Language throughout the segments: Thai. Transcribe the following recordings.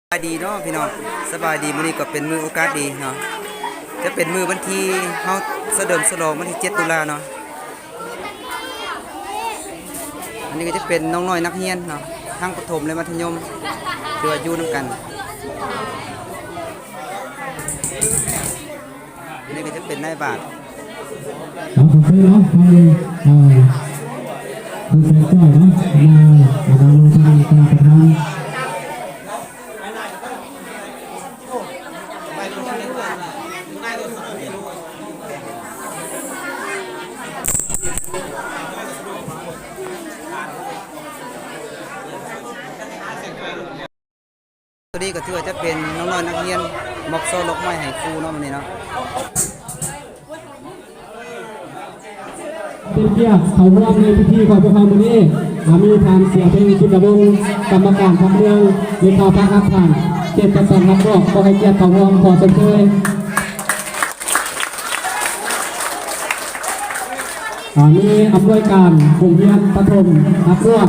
สบายดีเนาะพี่น้องสบายดีมื้อนี้ก็เป็นมื้อโอกาสดีเนาะจะเป็นมื้อวันที่เฮาเสด็จฉลองวันที่7ตุลาเนาะอันนี้ก็จะเป็นน้องน้อยนักเรียนเนาะทั้งประถมและมัธยมที่ว่าอยู่นำกันอันนี้ก็จะเป็นนายบาทครับผมเนาะคุณแสนจ้อยเนาะมาลงทางการประทานตัวนี้ก็ถือว่าจะเป็นน้องน้อยนักเรียนมอบโซ่ลกไม้ให้ครูเนาะมื้อนี้เนาะเป็นเกียรติเขาร่วมในพิธีของพวกเขาวันนี้มีทานเสียเป็นจิตวงศ์กรรมการทำเรื่องเลขาพักหักผ่านเจ็ดประสานรับรองขอให้เกียรติเขาร่วมขอเสนอมีอำนวยการโรงเรียนปฐมนักเรือ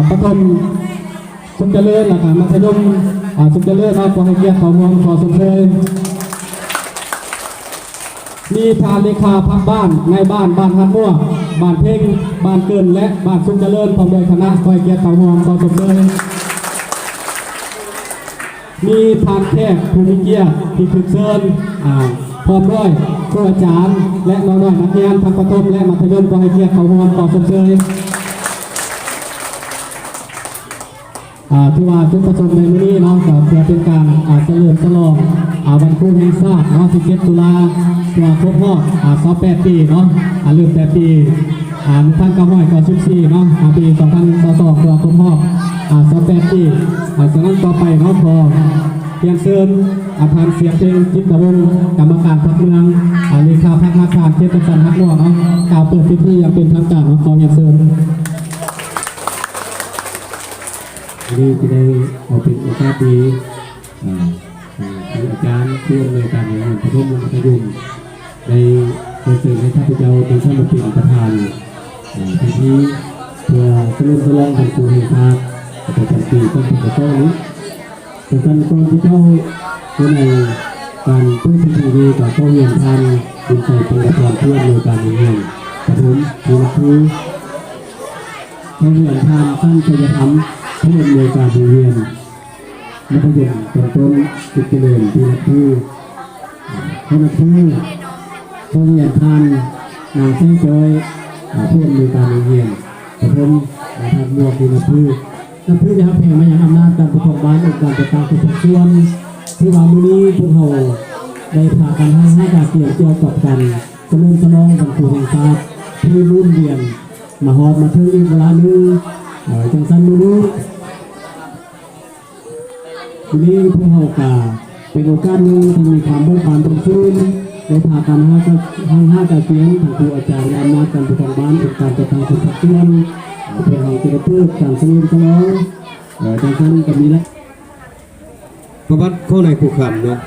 ปฐมสุขเจริญหลักมัธยมสุขเจริญขอให้เกียรติเขาร่วมขอเสนอมีทานเลขาพักบ้านในบ้านฮันมั่วบ้านเพ่งบ้านเกินและบ้านสุขเจริญพร้อมโดยคณะคอยเกียรติเขาร่วมขอเสนอมีทานแขกภูมิเกียรติที่ถึกเชิญพร้อมด้วยครูอาจารย์และน้องๆนักเรียนทั้งประถมและมัธยมขอให้เกียรติเขาร่วมขอเสนอที่ว่าจุดประสงค์ในวันนี้เนาะก็เพื่อเป็นการเฉลิมฉลองวันครูแห่งชาติเนาะ17ตุลาตัวครบรอบ28ปีเนาะลืม8ปี1994เนาะปี2022ตัวครบรอบ28ปีฉะนั้นต่อไปเนาะพอเรียนเชิญผ่านเสียงเพลงจิตวงศ์กรรมการพรรคเมืองเลขาพรรคมาการเทศบาลฮักม่วงเนาะกล่าวเปิดพิธีอย่างเป็นทางการขอเรียนเชิญนี่จะได้เอาเป็นโอกาสดีอาจารย์ผู้อำนวยการโรงเรียนประถมมัธยมได้เชิญให้ข้าพเจ้าเป็นท่านประธานพิธีเพื่อเฉลิมฉลองวันครูแห่งชาติประจำปี2019นี้เป็นการก่อนที่เจ้าในการเพื่อพิธีนี้กับเจ้าเรียนท่านเป็นใจเป็นประธานผู้อำนวยการโรงเรียนประถมผู้นักเรียนเจ้าเรียนท่านชัยธรรมผู้อำนวยการโรงเรียนมัธยมต้นสุขเจริญที่นักผู้ผู้นักผู้ผู้เรียนท่านนางเส้นจอยผู้อำนวยการโรงเรียนประถมท่านมัวผู้นักผู้จะทำเพลงมาอย่างอำนาจการปกครองบ้านองค์การจัดการทุกส่วนที่ว่ามื้อนี้พวกเราได้พากันให้การเกี่ยวเกี่ยวกับกันเฉลิมฉลองวันครูแห่งชาติที่รุ่นเรียนมาฮอดมาถึงอีกเวลานึงจังสันมื้อนี้วันนี้พวกเราเป็นโอกาสหนึ่งที่มีความเบิกบานตรงชื่นได้พากันให้การเสียงทางครูอาจารย์อำนาจการปกครองบ้านองค์การจัดการทุกส่วนเพื่อให้เกิดเพื่อการเฉลิมฉลองจังสันก็มีแล้วประวัติของนายภูคำเนาะ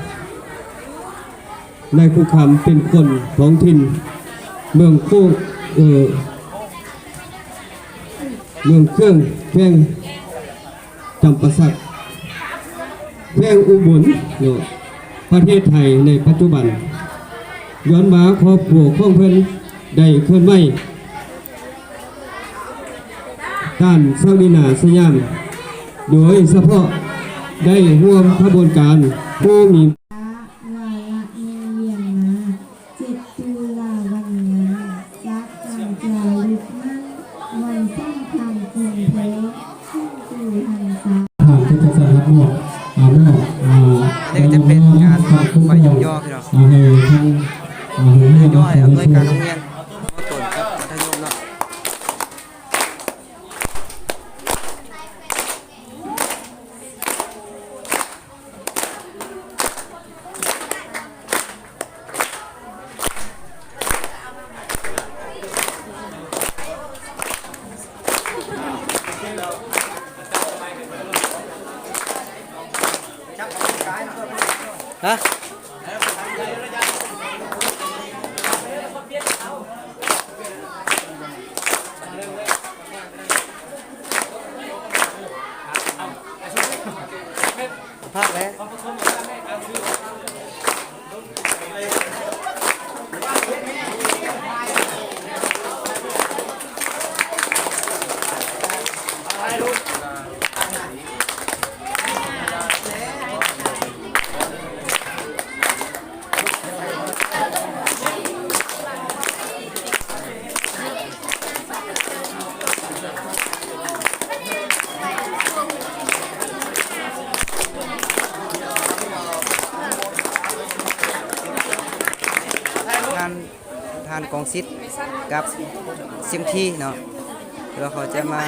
นายภูคำเป็นคนท้องถิ่นเมืองโคกเมืองเครื่องแพงจำปาสักแพงอุบลเนาะประเทศไทยในปัจจุบันย้อนมาครอบครัวของเพิ่นได้เคลื่อนไหวด้านศักดินาสยามโดยเฉพาะได้ร่วมขบวนการผู้มีนี่จะเป็นงานไปย่อๆพี่น้องย่อยอำนวยการโรงเรียนต้นครับมัธยมเนาะฮะ ภาพแล้วทานกองซิดกับเซียมทีเนาะแล้วเขาจะมา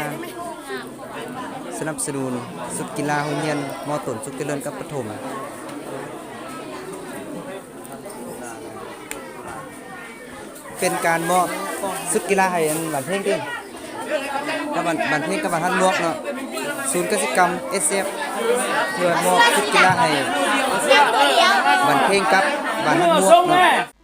สนับสนุนสุดกีฬาโรงเรียนมอต้นสุขเจริญกับปฐมเป็นการมอบสุดกีฬาให้อันบันเพ่งด้วยกับบันเพ่งกับบันทันลวกเนาะศูนย์กสิกรรม SF เพื่อมอบสุดกีฬาให้บันเพ่งกับบันทันลวกเนาะ